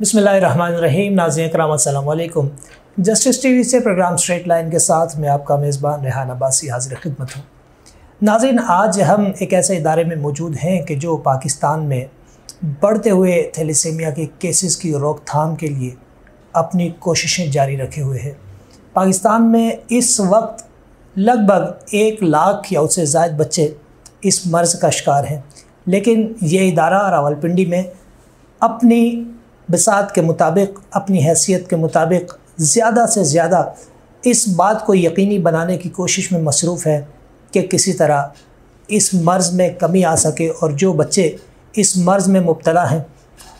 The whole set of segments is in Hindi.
बिस्मिल्लाहिर्रहमानिर्रहीम। नाज़रीन किराम अस्सलाम वालेकुम। जस्टिस टीवी से प्रोग्राम स्ट्रेट लाइन के साथ मैं आपका मेज़बान रेहान अब्बासी हाज़िर खिदमत हूँ। नाज़रीन, आज हम एक ऐसे इदारे में मौजूद हैं कि जो पाकिस्तान में बढ़ते हुए थैलेसीमिया के केसेस की रोकथाम के लिए अपनी कोशिशें जारी रखे हुए है। पाकिस्तान में इस वक्त लगभग 1 लाख या उससे ज़ायद बच्चे इस मर्ज़ का शिकार हैं, लेकिन ये इदारा रावलपिंडी में अपनी बिसात के मुताबिक, अपनी हैसियत के मुताबिक ज़्यादा से ज़्यादा इस बात को यकीनी बनाने की कोशिश में मसरूफ़ है कि किसी तरह इस मर्ज़ में कमी आ सके और जो बच्चे इस मर्ज़ में मुब्तला हैं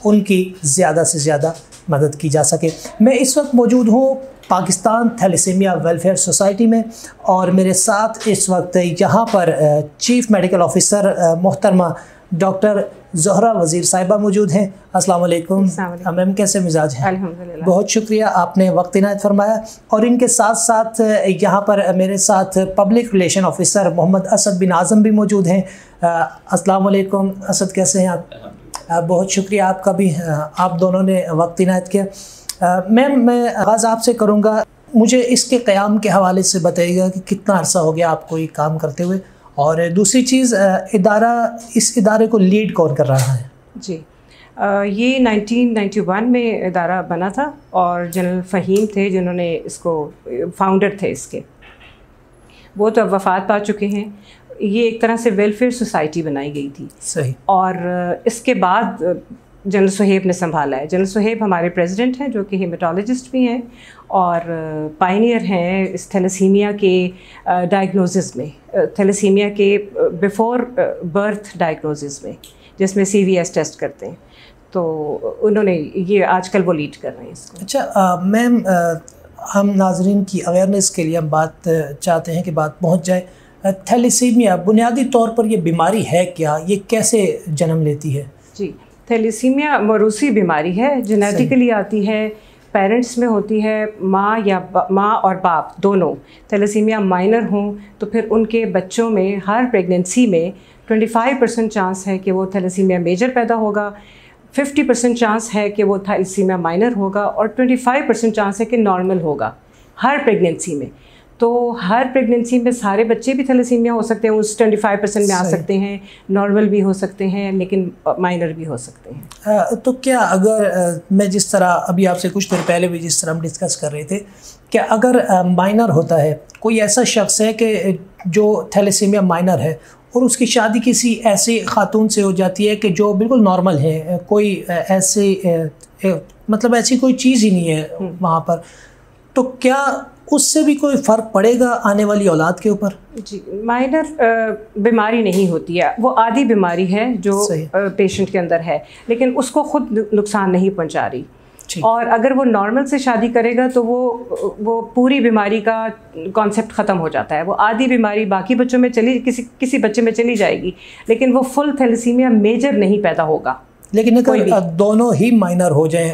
उनकी ज़्यादा से ज़्यादा मदद की जा सके। मैं इस वक्त मौजूद हूँ पाकिस्तान थैलेसीमिया वेलफेयर सोसाइटी में और मेरे साथ इस वक्त यहाँ पर चीफ़ मेडिकल ऑफिसर मोहतरमा डॉक्टर ज़ोहरा वज़ीर साहिबा मौजूद हैं। अस्सलाम वालेकुम मैम, कैसे मिजाज हैं? अल्हम्दुलिल्लाह। बहुत शुक्रिया, आपने वक्त इनायत फरमाया। और इनके साथ साथ यहाँ पर मेरे साथ public relations officer Mohammad Asad bin Azam भी मौजूद हैं। अस्सलाम वालेकुम असद, कैसे हैं आप? बहुत शुक्रिया आपका भी, आप दोनों ने वक्त इनायत किया। मैम, मैं आगाज़ आपसे करूँगा, मुझे इसके क़याम के हवाले से बताइएगा कि कितना अर्सा हो गया आपको ये काम करते हुए, और दूसरी चीज़ इस इदारे को लीड कौन कर रहा है? जी, ये 1991 में इदारा बना था और जनरल फ़हीम थे जिन्होंने इसको फाउंडर थे इसके, वो तो अब वफ़ात पा चुके हैं। ये एक तरह से वेलफेयर सोसाइटी बनाई गई थी। सही। और इसके बाद जनरल सुहेब ने संभाला है। जनरल सुहेब हमारे प्रेसिडेंट हैं जो कि हेमेटोलॉजिस्ट भी हैं और पायनियर हैं इस थैलेसीमिया के डायग्नोसिस में, थैलेसीमिया के बिफ़ोर बर्थ डायग्नोसिस में, जिसमें CVS टेस्ट करते हैं। तो उन्होंने ये आजकल वो लीड कर रहे हैं इसको। अच्छा मैम, हम नाजरीन की अवेयरनेस के लिए हम बात चाहते हैं कि बात पहुंच जाए। थैलेसीमिया बुनियादी तौर पर ये बीमारी है क्या, ये कैसे जन्म लेती है? जी, थैलेसीमिया मौरूसी बीमारी है, जेनेटिकली आती है, पेरेंट्स में होती है। माँ और बाप दोनों थैलेसीमिया माइनर हों तो फिर उनके बच्चों में हर प्रेगनेंसी में 25% चांस है कि वो थैलेसीमिया मेजर पैदा होगा, 50% चांस है कि वो थैलेसीमिया माइनर होगा और 25% चांस है कि नॉर्मल होगा हर प्रेगनेंसी में। तो हर प्रेगनेंसी में सारे बच्चे भी थैलेसीमिया हो सकते हैं, उस 25% में आ सकते हैं, नॉर्मल भी हो सकते हैं, लेकिन माइनर भी हो सकते हैं। तो क्या अगर मैं जिस तरह अभी आपसे कुछ देर पहले भी जिस तरह हम डिस्कस कर रहे थे, क्या अगर माइनर होता है, कोई ऐसा शख्स है कि जो थैलेसीमिया माइनर है और उसकी शादी किसी ऐसी खातून से हो जाती है कि जो बिल्कुल नॉर्मल है, कोई मतलब ऐसी कोई चीज़ ही नहीं है वहाँ पर, तो क्या उससे भी कोई फ़र्क पड़ेगा आने वाली औलाद के ऊपर? जी, माइनर बीमारी नहीं होती है, वो आधी बीमारी है जो पेशेंट के अंदर है, लेकिन उसको खुद नुकसान नहीं पहुंचा रही। और अगर वो नॉर्मल से शादी करेगा तो वो पूरी बीमारी का कॉन्सेप्ट ख़त्म हो जाता है। वो आधी बीमारी बाकी बच्चों में किसी बच्चे में चली जाएगी, लेकिन वो फुल थैलेसीमिया मेजर नहीं पैदा होगा। लेकिन अगर दोनों ही माइनर हो जाएं,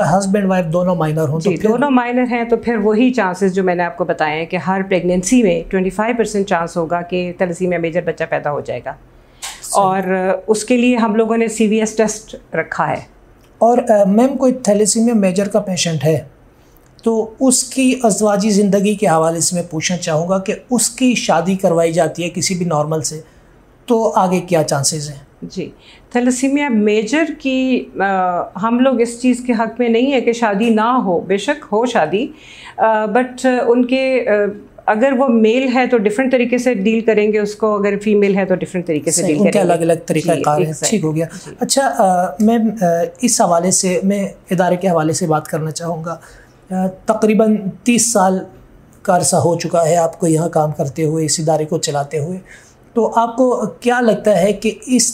हस्बैंड वाइफ दोनों माइनर हों, तो दोनों माइनर हैं तो फिर वही चांसेस जो मैंने आपको बताए हैं कि हर प्रेगनेंसी में 25% चांस होगा कि थैलेसीमिया मेजर बच्चा पैदा हो जाएगा। और उसके लिए हम लोगों ने CVS टेस्ट रखा है। और मैम, कोई थैलेसीमिया मेजर का पेशेंट है तो उसकी अज़वाजी ज़िंदगी के हवाले से मैं पूछना चाहूँगा कि उसकी शादी करवाई जाती है किसी भी नॉर्मल से, तो आगे क्या चांसेस हैं? जी, थैलेसीमिया मेजर की हम लोग इस चीज़ के हक़ में नहीं है कि शादी ना हो, बेशक हो शादी, बट उनके अगर वो मेल है तो डिफरेंट तरीके से डील करेंगे उसको, अगर फीमेल है तो डिफरेंट तरीके से डील करेंगे। अलग अलग तरीका कार है। ठीक हो गया। अच्छा मैम, इस हवाले से मैं इदारे के हवाले से बात करना चाहूँगा। तकरीबन 30 साल का अरसा हो चुका है आपको यहाँ काम करते हुए, इस इदारे को चलाते हुए, तो आपको क्या लगता है कि इस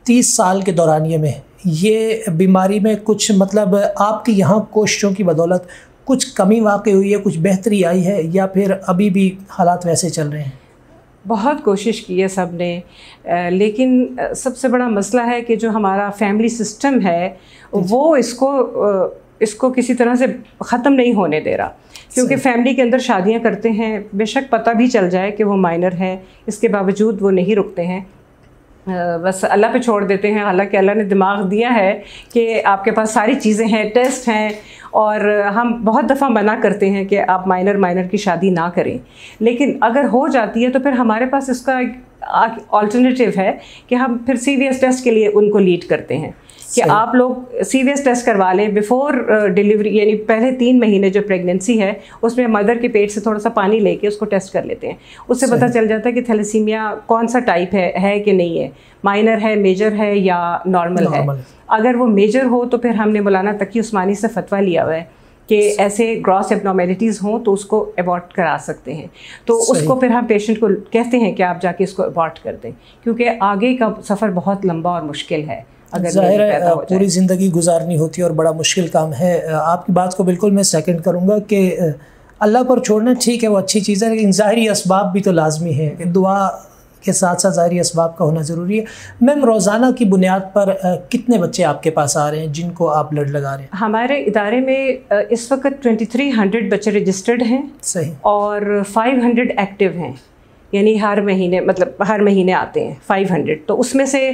30 साल के दौरानिए में ये बीमारी में कुछ मतलब आपकी यहाँ कोशिशों की बदौलत कुछ कमी वाक़ई हुई है, कुछ बेहतरी आई है, या फिर अभी भी हालात वैसे चल रहे हैं? बहुत कोशिश की है सब ने, लेकिन सबसे बड़ा मसला है कि जो हमारा फैमिली सिस्टम है वो इसको किसी तरह से ख़त्म नहीं होने दे रहा, क्योंकि फैमिली के अंदर शादियां करते हैं, बेशक पता भी चल जाए कि वो माइनर है, इसके बावजूद वो नहीं रुकते हैं। बस अल्लाह पे छोड़ देते हैं। हालांकि अल्लाह ने दिमाग दिया है कि आपके पास सारी चीज़ें हैं, टेस्ट हैं, और हम बहुत दफ़ा मना करते हैं कि आप माइनर की शादी ना करें, लेकिन अगर हो जाती है तो फिर हमारे पास इसका ऑल्टरनेटिव है कि हम फिर CVS टेस्ट के लिए उनको लीड करते हैं कि आप लोग CVS टेस्ट करवा लें बिफ़ोर डिलीवरी, यानी पहले 3 महीने जो प्रेगनेंसी है उसमें मदर के पेट से थोड़ा सा पानी लेके उसको टेस्ट कर लेते हैं। उससे पता चल जाता है कि थैलेसीमिया कौन सा टाइप है कि नहीं है, माइनर है, मेजर है या नॉर्मल है। अगर वो मेजर हो तो फिर हमने मौलाना तकी उस्मानी से फतवा लिया हुआ है कि ऐसे ग्रॉस एब्नॉर्मेलिटीज़ हों तो उसको अबॉर्ट करा सकते हैं। तो उसको फिर हम पेशेंट को कहते हैं कि आप जाके इसको अबॉर्ट कर दें, क्योंकि आगे का सफ़र बहुत लंबा और मुश्किल है। अगर ज़ाहिर है पूरी ज़िंदगी गुजारनी होती है और बड़ा मुश्किल काम है। आपकी बात को बिल्कुल मैं सेकंड करूँगा कि अल्लाह पर छोड़ना ठीक है, वो अच्छी चीज़ है, लेकिन ज़ाहिरी असबाब भी तो लाजमी है। दुआ के साथ साथ ज़ाहिरी असबाब का होना ज़रूरी है। मैम, रोज़ाना की बुनियाद पर कितने बच्चे आपके पास आ रहे हैं जिनको आप ब्लड लगा रहे हैं? हमारे इदारे में इस वक्त 2300 बच्चे रजिस्टर्ड हैं। सही। और 500 एक्टिव हैं, यानी हर महीने आते हैं 500। तो उसमें से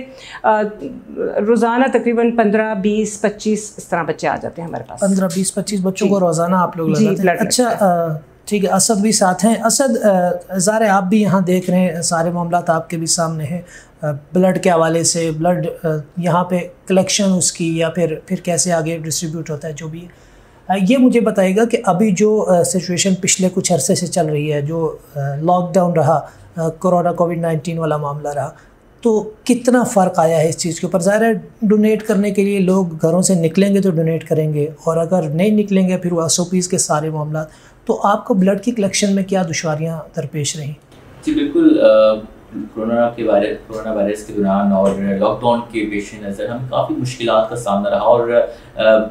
रोज़ाना तकरीबन 15, 20, 25 इस तरह बच्चे आ जाते हैं हमारे पास। 15, 20, 25 बच्चों को रोज़ाना आप लोग लगाते हैं? अच्छा, ठीक है। असद भी साथ हैं। असद, ज़ाहिर आप भी यहाँ देख रहे हैं, सारे मामलात आपके भी सामने हैं ब्लड के हवाले से। ब्लड यहाँ पे कलेक्शन उसकी या फिर कैसे आगे डिस्ट्रीब्यूट होता है, जो भी है, ये मुझे बताइएगा कि अभी जो सिचुएशन पिछले कुछ अरसे से चल रही है, जो लॉकडाउन रहा, कोरोना कोविड-19 वाला मामला रहा, तो कितना फ़र्क आया है इस चीज़ के ऊपर? ज़ाहिर है डोनेट करने के लिए लोग घरों से निकलेंगे तो डोनेट करेंगे, और अगर नहीं निकलेंगे फिर वो SOPs के सारे मामला। तो आपको ब्लड की कलेक्शन में क्या दुश्वारियाँ दरपेश रहीं? जी बिल्कुल, कोरोना वायरस के दौरान और लॉकडाउन के पेश नज़र हम काफ़ी मुश्किलात का सामना रहा, और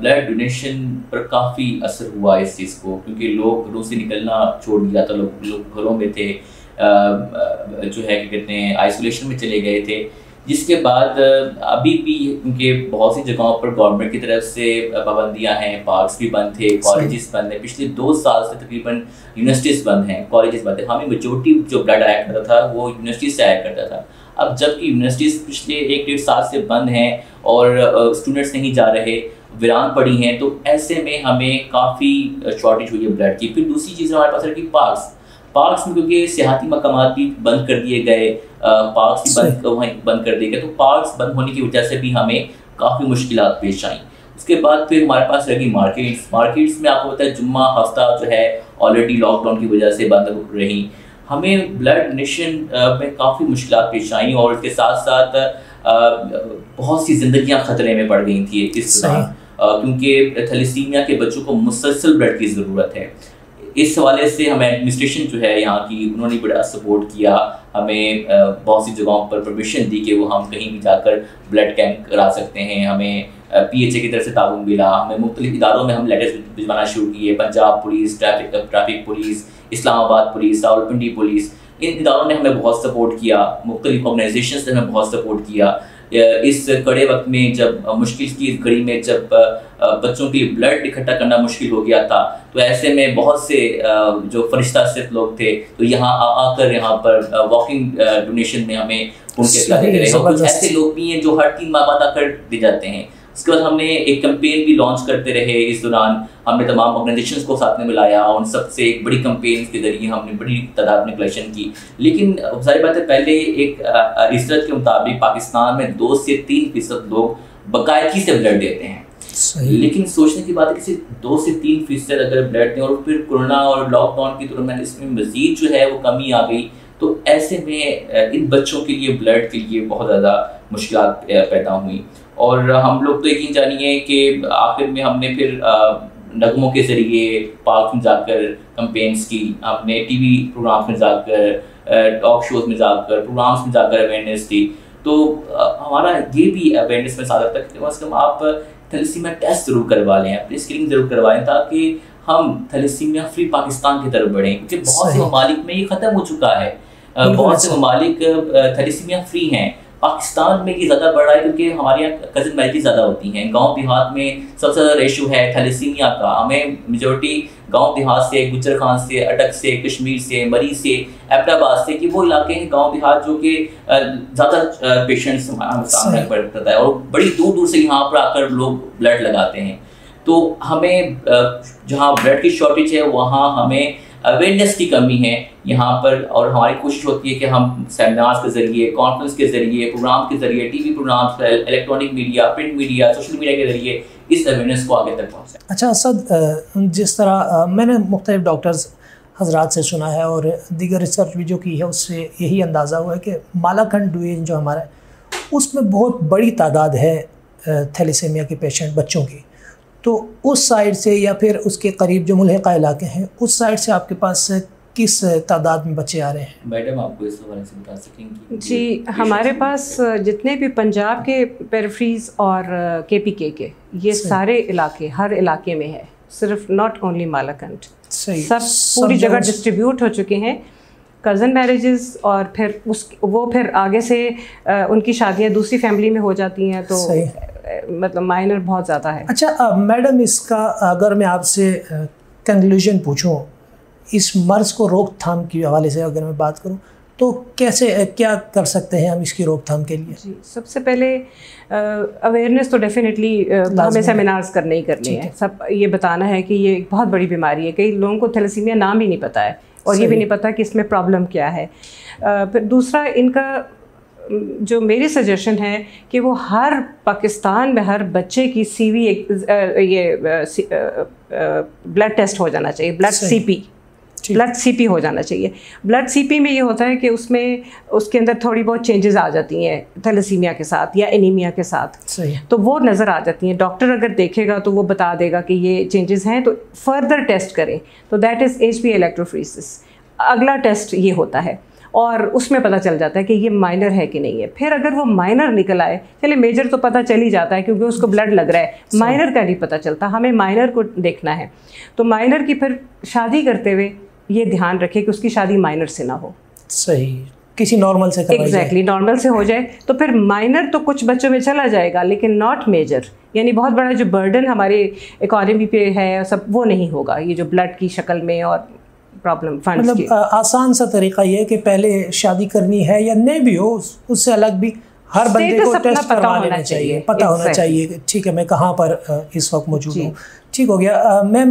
ब्लड डोनेशन पर काफ़ी असर हुआ इस चीज़ को, क्योंकि लोग घरों से निकलना छोड़ दिया था। लोग घरों में थे, जो है क्या कहते हैं, आइसोलेशन में चले गए थे, जिसके बाद अभी भी उनके बहुत सी जगहों पर गवर्नमेंट की तरफ से पाबंदियां हैं। पार्क्स भी बंद थे, कॉलेजेस बंद हैं। पिछले 2 साल से तकरीबन यूनिवर्सिटीज़ बंद हैं, कॉलेजेस बंद हैं। हमें मेजोरिटी जो ब्लड आया करता था वो यूनिवर्सिटीज़ से आया करता था। अब जबकि यूनिवर्सिटीज़ पिछले 1-1.5 साल से बंद हैं और स्टूडेंट्स नहीं जा रहे, वीरान पड़ी हैं, तो ऐसे में हमें काफ़ी शॉर्टेज हुई है ब्लड की। फिर दूसरी चीज़ हमारे पास रखी पार्क्स में, क्योंकि सियाहती मकामात भी बंद कर दिए गए, पार्क्स भी बंद कर दिए गए, तो पार्क्स बंद होने की वजह से भी हमें काफ़ी मुश्किलात पेश आई। उसके बाद फिर हमारे पास रही मार्केट्स में आपको पता है जुम्मा हफ्ता जो है ऑलरेडी लॉकडाउन की वजह से बंद रही। हमें ब्लड डोनेशन में काफ़ी मुश्किलात पेश आई, और इसके साथ साथ बहुत सी जिंदगियां खतरे में पड़ गई थी इस दौरान, क्योंकि थैलेसीमिया के बच्चों को मुसलसल ब्लड की ज़रूरत है। इस हवाले से हमें एडमिनिस्ट्रेशन जो है यहाँ की, उन्होंने बड़ा सपोर्ट किया, हमें बहुत सी जगहों पर परमिशन दी कि वो हम कहीं भी जाकर ब्लड कैंप करा सकते हैं। हमें PHA की तरफ से ताउन मिला, हमें मुख्तलिफ इदारों में हम लेटर्स भिजवाना शुरू किए। Punjab police, traffic police, Islamabad police, Rawalpindi police, इन इदारों ने हमें बहुत सपोर्ट किया। मुख्तलिफ ऑर्गेनाइजेशंस ने हमें बहुत सपोर्ट किया। इस कड़े वक्त में, जब मुश्किल की घड़ी में, जब बच्चों के लिए ब्लड इकट्ठा करना मुश्किल हो गया था, तो ऐसे में बहुत से जो फरिश्ता सिर्फ लोग थे, तो यहाँ आकर यहाँ पर वॉकिंग डोनेशन में हमें उनके कुछ ऐसे लोग भी हैं जो हर 3 माह बाद आकर दे जाते हैं। उसके बाद हमने एक कैंपेन भी लॉन्च करते रहे। इस दौरान हमने तमाम ऑर्गेनाइजेशंस को साथ में मिलाया, उन सबसे एक बड़ी कैंपेन के जरिए हमने बड़ी तादाद में कलेक्शन की। लेकिन सारी बात है, पहले एक रिसर्च के मुताबिक पाकिस्तान में 2 से 3% लोग बाकायदगी से ब्लड देते हैं। लेकिन सोचने की बात है कि सिर्फ 2 से 3% अगर ब्लड दें, और फिर कोरोना और लॉकडाउन के दौरान इसमें मजीद जो है वो कमी आ गई, तो ऐसे में इन बच्चों के लिए ब्लड के लिए बहुत ज़्यादा मुश्किलात पैदा हुई। और हम लोग तो यकीन जानिए कि आखिर में हमने फिर नगमों के ज़रिए पार्क में जाकर कैंपेन्स की, हमने TV प्रोग्राम्स में जाकर, टॉक शोज़ में जाकर, प्रोग्राम्स में जाकर अवेयरनेस दी। तो हमारा ये भी अवेयरनेस में साथ तक कम से कम आप थैलेसीमिया टेस्ट ज़रूर करवा लें, अपनी स्क्रीनिंग ज़रूर करवाएं, ताकि हम थैलेसीमिया फ्री पाकिस्तान की तरफ बढ़ें, क्योंकि बहुत से ममालिक में ये ख़त्म हो चुका है। बहुत से ममालिक थैलेसीमिया फ्री हैं, पाकिस्तान में ये ज़्यादा बढ़ रहा है क्योंकि हमारे यहाँ कज़न मैरिजेस ज़्यादा होती हैं। गांव देहात में सबसे ज़्यादा रेशो है थैलेसीमिया का। हमें मेजॉरिटी गांव देहात से, गुजर खान से, अटक से, कश्मीर से, मरी से, एबटाबाद से, कि वो इलाके हैं गांव देहात जो कि ज़्यादा पेशेंट्स सामने पड़ता है और बड़ी दूर दूर से यहाँ पर आकर लोग ब्लड लगाते हैं। तो हमें जहाँ ब्लड की शॉर्टेज है वहाँ हमें अवेयरनेस की कमी है यहाँ पर, और हमारी कोशिश होती है कि हम सेमिनार्स के ज़रिए, कॉन्फ्रेंस के ज़रिए, प्रोग्राम के ज़रिए, TV programmes, electronic media, print media, social media के ज़रिए इस अवेयरनेस को आगे तक पहुँचाएं। अच्छा असद, जिस तरह मैंने मुख्तलिफ डॉक्टर्स हजरात से सुना है और दीगर रिसर्च भी जो की है उससे यही अंदाज़ा हुआ है कि मालाकंड डिवीज़न जो हमारा उसमें बहुत बड़ी तादाद है थैलेसीमिया के पेशेंट बच्चों की। तो उस साइड से या फिर उसके करीब जो मुल्हिका इलाके हैं उस साइड से आपके पास किस तादाद में बच्चे आ रहे हैं? मैडम आपको इस हवाले से बता सकेंगी? जी, हमारे पास जितने भी पंजाब के पेरिफेरीज और KPK के ये सारे इलाके, हर इलाके में है, सिर्फ नॉट ओनली मालाकंड, सब पूरी जगह डिस्ट्रीब्यूट हो चुके हैं। कज़न मैरिजेस और फिर वो फिर आगे से उनकी शादियाँ दूसरी फैमिली में हो जाती हैं, तो मतलब माइनर बहुत ज़्यादा है। अच्छा मैडम, इसका अगर मैं आपसे कंक्लूजन पूछूं, इस मर्ज़ को रोकथाम के हवाले से अगर मैं बात करूं, तो कैसे क्या कर सकते हैं हम इसकी रोकथाम के लिए? जी, सबसे पहले अवेयरनेस तो डेफिनेटली हमें सेमिनार्स करने ही करने हैं। सब ये बताना है कि ये एक बहुत बड़ी बीमारी है। कई लोगों को थैलेसीमिया नाम ही नहीं पता है और ये भी नहीं पता कि इसमें प्रॉब्लम क्या है। फिर दूसरा, इनका जो मेरी सजेशन है कि वो हर पाकिस्तान में हर बच्चे की CV ब्लड टेस्ट हो जाना चाहिए, ब्लड CP हो जाना चाहिए। ब्लड CP में ये होता है कि उसमें उसके अंदर थोड़ी बहुत चेंजेस आ जाती हैं थैलेसीमिया के साथ या एनीमिया के साथ, तो वो नज़र आ जाती हैं। डॉक्टर अगर देखेगा तो वो बता देगा कि ये चेंजेस हैं, तो फर्दर टेस्ट करें, तो दैट इज़ HB इलेक्ट्रोफोरेसिस। अगला टेस्ट ये होता है और उसमें पता चल जाता है कि ये माइनर है कि नहीं है। फिर अगर वो माइनर निकल आए, चले मेजर तो पता चल ही जाता है क्योंकि उसको ब्लड लग रहा है, माइनर का नहीं पता चलता, हमें माइनर को देखना है। तो माइनर की फिर शादी करते हुए ये ध्यान रखें कि उसकी शादी माइनर से ना हो। सही, किसी नॉर्मल से करवाई एग्जैक्टली नॉर्मल से हो जाए तो फिर माइनर तो कुछ बच्चों में चला जाएगा, लेकिन नॉट मेजर, यानी बहुत बड़ा जो बर्डन हमारे इकॉनमी पे है सब वो नहीं होगा, ये जो ब्लड की शक्ल में और प्रॉब्लम फंड्स की। मतलब आसान सा तरीका ये है कि पहले शादी करनी है या नहीं भी हो, उससे अलग भी हर बंदे को टेस्ट करवा लेना चाहिए, पता होना चाहिए ठीक है मैं कहाँ पर इस वक्त मौजूद हूँ। ठीक हो गया मैम,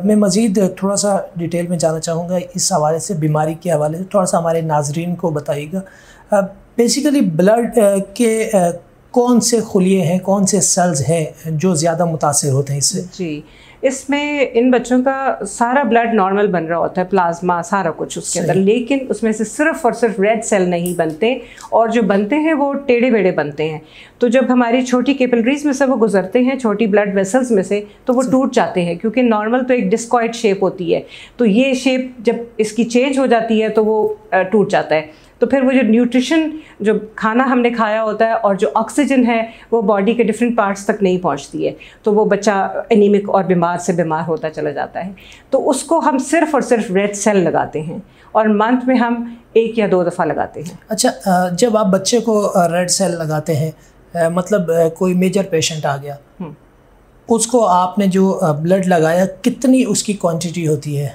मैं मज़ीद थोड़ा सा डिटेल में जानना चाहूँगा इस हवाले से, बीमारी के हवाले से थोड़ा सा हमारे नाजरीन को बताइएगा। बेसिकली ब्लड के कौन से खुलिए हैं, कौन से सेल्स हैं जो ज़्यादा मुतासिर होते हैं इससे? जी, इसमें इन बच्चों का सारा ब्लड नॉर्मल बन रहा होता है, प्लाज्मा सारा कुछ उसके अंदर, लेकिन उसमें से सिर्फ और सिर्फ रेड सेल नहीं बनते, और जो बनते हैं वो टेढ़े बेढ़े बनते हैं। तो जब हमारी छोटी कैपिलरीज में से वो गुजरते हैं, छोटी ब्लड वेसल्स में से, तो वो टूट जाते हैं, क्योंकि नॉर्मल तो एक डिस्कॉइड शेप होती है, तो ये शेप जब इसकी चेंज हो जाती है तो वो टूट जाता है। तो फिर वो जो न्यूट्रिशन, जो खाना हमने खाया होता है और जो ऑक्सीजन है वो बॉडी के डिफरेंट पार्ट्स तक नहीं पहुंचती है, तो वो बच्चा एनीमिक और बीमार से बीमार होता चला जाता है। तो उसको हम सिर्फ और सिर्फ रेड सेल लगाते हैं और मंथ में हम 1 या 2 दफ़ा लगाते हैं। अच्छा, जब आप बच्चे को रेड सेल लगाते हैं, मतलब कोई मेजर पेशेंट आ गया, उसको आपने जो ब्लड लगाया कितनी उसकी क्वांटिटी होती है?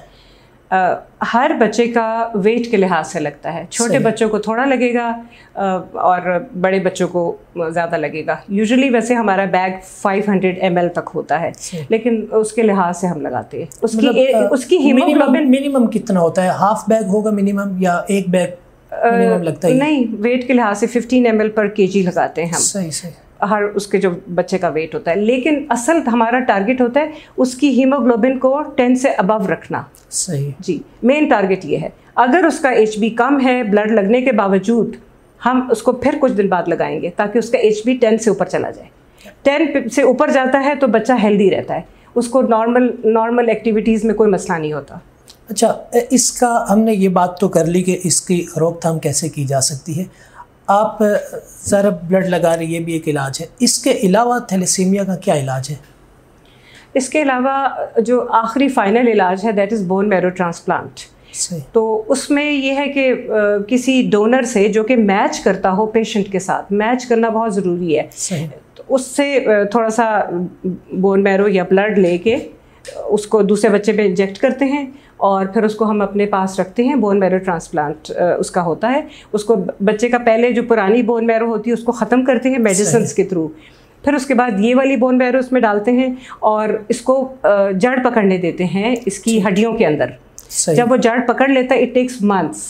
हर बच्चे का वेट के लिहाज से लगता है। छोटे बच्चों को थोड़ा लगेगा और बड़े बच्चों को ज़्यादा लगेगा। यूजुअली वैसे हमारा बैग 500 ml तक होता है, लेकिन उसके लिहाज से हम लगाते हैं। उसकी हीमोग्लोबिन मिनिमम कितना होता है? हाफ बैग होगा मिनिमम या 1 बैग मिनिमम लगता है? नहीं, वेट के लिहाज से 15 ml पर kg लगाते हैं हम। सही हर उसके जो बच्चे का वेट होता है, लेकिन असल हमारा टारगेट होता है उसकी हीमोग्लोबिन को 10 से अबव रखना। सही जी, मेन टारगेट ये है। अगर उसका HB कम है ब्लड लगने के बावजूद, हम उसको फिर कुछ दिन बाद लगाएंगे ताकि उसका HB 10 से ऊपर चला जाए। 10 से ऊपर जाता है तो बच्चा हेल्दी रहता है, उसको नॉर्मल एक्टिविटीज़ में कोई मसला नहीं होता। अच्छा, इसका हमने ये बात तो कर ली कि इसकी रोकथाम कैसे की जा सकती है। आप ज़रा ब्लड लगा रही, ये भी एक इलाज है। इसके अलावा थैलेसीमिया का क्या इलाज है? इसके अलावा जो आखिरी फाइनल इलाज है that is bone marrow transplant. तो उसमें ये है कि किसी डोनर से जो कि मैच करता हो पेशेंट के साथ, मैच करना बहुत ज़रूरी है। तो उससे थोड़ा सा बोन मैरो या ब्लड लेके उसको दूसरे बच्चे पे इंजेक्ट करते हैं और फिर उसको हम अपने पास रखते हैं। बोन मैरो ट्रांसप्लांट उसका होता है। उसको बच्चे का पहले जो पुरानी बोन मैरो होती है उसको ख़त्म करते हैं मेडिसिन के थ्रू, फिर उसके बाद ये वाली बोन मैरो उसमें डालते हैं और इसको जड़ पकड़ने देते हैं इसकी हड्डियों के अंदर। जब वो जड़ पकड़ लेता है, इट टेक्स मंथ्स,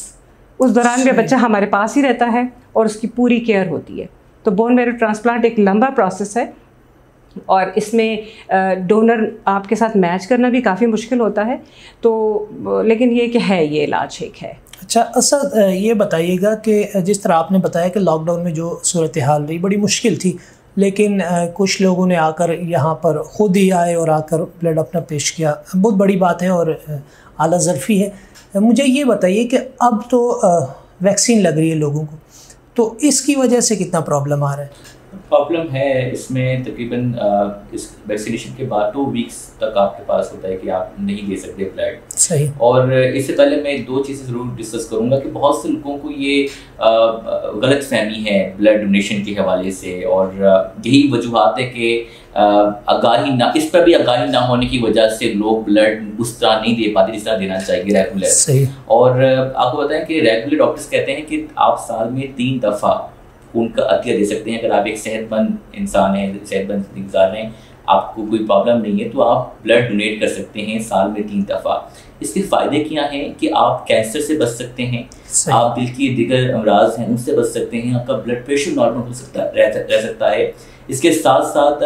उस दौरान में बच्चा हमारे पास ही रहता है और उसकी पूरी केयर होती है। तो बोन मैरो ट्रांसप्लांट एक लंबा प्रोसेस है और इसमें डोनर आपके साथ मैच करना भी काफ़ी मुश्किल होता है। तो लेकिन ये कि है, ये इलाज एक है। अच्छा असद, ये बताइएगा कि जिस तरह आपने बताया कि लॉकडाउन में जो सूरत हाल रही बड़ी मुश्किल थी, लेकिन कुछ लोगों ने आकर यहाँ पर ख़ुद ही आए और आकर ब्लड अपना पेश किया, बहुत बड़ी बात है और आला ज़रफ़ी है। मुझे ये बताइए कि अब तो वैक्सीन लग रही है लोगों को, तो इसकी वजह से कितना प्रॉब्लम आ रहा है? प्रॉब्लम है इसमें तकरीबन इस वैक्सीनेशन के बाद 2 वीक्स तक आपके पास होता है कि आप नहीं दे सकते ब्लड। सही। और इससे पहले मैं 2 चीज़ें ज़रूर डिस्कस करूँगा कि बहुत से लोगों को ये गलत फहमी है ब्लड डोनेशन के हवाले से, और यही वजूहत है कि आगाही ना, इस पर भी आगाही ना होने की वजह से लोग ब्लड उस तरह नहीं दे पाते जिस तरह देना चाहिए रेगुलर। सही। और आपको बताएं कि रेगुलर डॉक्टर्स कहते हैं कि आप साल में 3 दफ़ा उनका अतिया दे सकते हैं। अगर आप एक सेहतमंद इंसान हैं, सेहतमंद जिंदगी गुजार रहे हैं, आपको कोई प्रॉब्लम नहीं है, तो आप ब्लड डोनेट कर सकते हैं साल में 3 दफ़ा। इसके फ़ायदे क्या हैं कि आप कैंसर से बच सकते हैं, आप दिल की दीगर अमराज हैं उनसे बच सकते हैं, आपका ब्लड प्रेशर नॉर्मल हो रह सकता है। इसके साथ साथ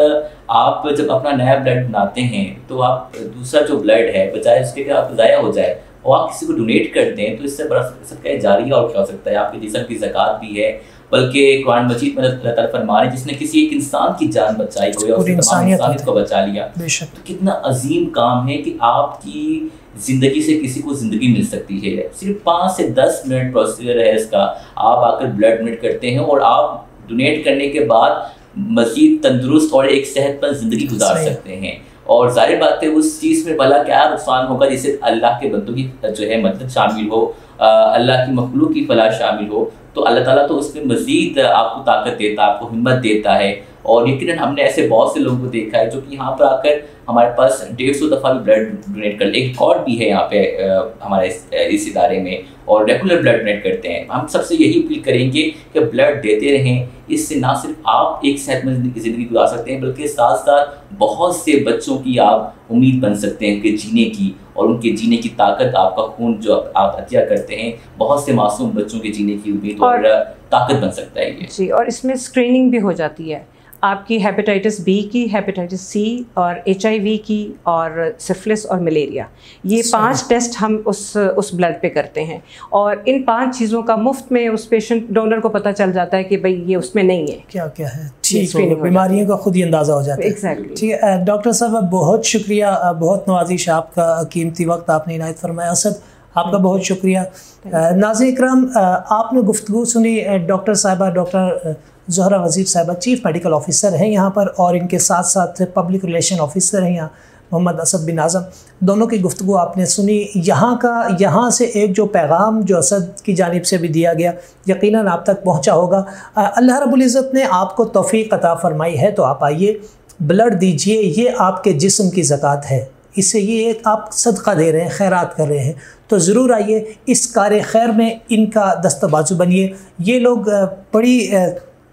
आप जब अपना नया ब्लड बनाते हैं तो आप दूसरा जो ब्लड है बजाय उसके कि आप ज़ाया हो जाए और आप किसी को डोनेट कर दें, तो इससे बड़ा सदका जारिया और क्या हो सकता है, आपके जिस्म की ज़कात भी है। बल्कि कुरान मजीद में अल्लाह ताला फरमा रहे हैं जिसने किसी एक इंसान की जान बचाई हो या उसने तमाम इंसानियत को बचा लिया, तो कितना अजीम काम है कि आपकी ज़िंदगी से किसी को ज़िंदगी मिल सकती है। सिर्फ 5 से 10 मिनट प्रोसीजर है इसका। आप आकर ब्लड डोनेट करते हैं और आप डोनेट करने के बाद मज़ीद तंदुरुस्त और एक सेहतमंद ज़िंदगी गुजार सकते हैं। और जाहिर बात है उस चीज़ में भला क्या नुकसान होगा जिससे अल्लाह के बंदों की जो है मदद शामिल हो, अल्लाह की मखलूक की फलाह शामिल हो, तो अल्लाह ताला तो उसमें मज़ीद आपको ताकत देता है, आपको हिम्मत देता है। और यकीनन हमने ऐसे बहुत से लोगों को देखा है जो कि यहाँ पर आकर हमारे पास 150 दफ़ा भी ब्लड डोनेट कर, एक रिकॉर्ड भी है यहाँ पे हमारे इस इदारे में, और रेगुलर ब्लड डोनेट करते हैं। हम सबसे यही अपील करेंगे कि ब्लड देते रहें। इससे ना सिर्फ आप एक सेहतमंद ज़िंदगी गुजार सकते हैं बल्कि साथ साथ बहुत से बच्चों की आप उम्मीद बन सकते हैं उनके जीने की, और उनके जीने की ताकत आपका खून जो आप अतिया करते हैं बहुत से मासूम बच्चों के जीने की उम्मीद और ताकत बन सकता है ये जी। और इसमें स्क्रीनिंग भी हो जाती है आपकी हेपेटाइटिस बी की, हेपेटाइटिस सी और HIV की और सिफिलिस और मलेरिया। ये 5 टेस्ट हम उस ब्लड पे करते हैं और इन 5 चीज़ों का मुफ्त में उस पेशेंट डोनर को पता चल जाता है कि भाई ये उसमें नहीं है, क्या क्या है। ठीक है, बीमारियों का खुद ही अंदाज़ा हो जाता है। एग्जैक्टली। ठीक है डॉक्टर साहब, बहुत शुक्रिया, बहुत नवाजिश, आपका कीमती वक्त आपने इनायत फरमाया। असद, आपका बहुत शुक्रिया। नाज़रीन इकराम, आपने गुफ्तगू सुनी डॉक्टर साहिबा, डॉक्टर ज़ोहरा वज़ीर साहिबा चीफ़ मेडिकल ऑफिसर हैं यहाँ पर, और इनके साथ साथ पब्लिक रिलेशन ऑफिसर हैं यहाँ मोहम्मद असद बिन आज़म। दोनों की गुफ्तगू आपने सुनी। यहाँ से एक जो पैगाम जो असद की जानिब से भी दिया गया यकीनन आप तक पहुँचा होगा। अल्लाह रब्बुल इज़्ज़त ने आपको तौफ़ीक़ अता फ़रमाई है, तो आप आइए ब्लड दीजिए, ये आपके जिस्म की ज़कात है, इससे ये एक आप सदका दे रहे हैं, खैरात कर रहे हैं, तो ज़रूर आइए इस कार खैर में इनका दस्तबाजू बनिए। ये लोग बड़ी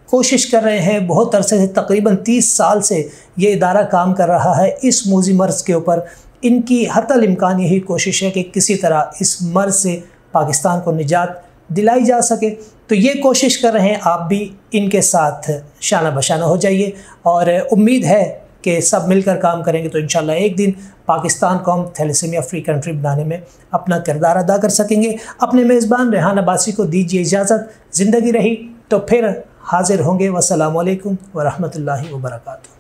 कोशिश कर रहे हैं, बहुत अरसे से, तकरीबन 30 साल से ये इदारा काम कर रहा है इस मूजी मर्ज़ के ऊपर। इनकी हत्तल इम्कान यही कोशिश है कि किसी तरह इस मर्ज़ से पाकिस्तान को निजात दिलाई जा सके, तो ये कोशिश कर रहे हैं। आप भी इनके साथ शाना बशाना हो जाइए और उम्मीद है कि सब मिलकर काम करेंगे तो इंशाल्लाह एक दिन पाकिस्तान को हम थैलेसीमिया फ्री कंट्री बनाने में अपना किरदार अदा कर सकेंगे। अपने मेज़बान रेहान अब्बासी को दीजिए इजाज़त। ज़िंदगी रही तो फिर हाजिर होंगे। वस्सलामु अलैकुम व रहमतुल्लाहि व बरकातुहू।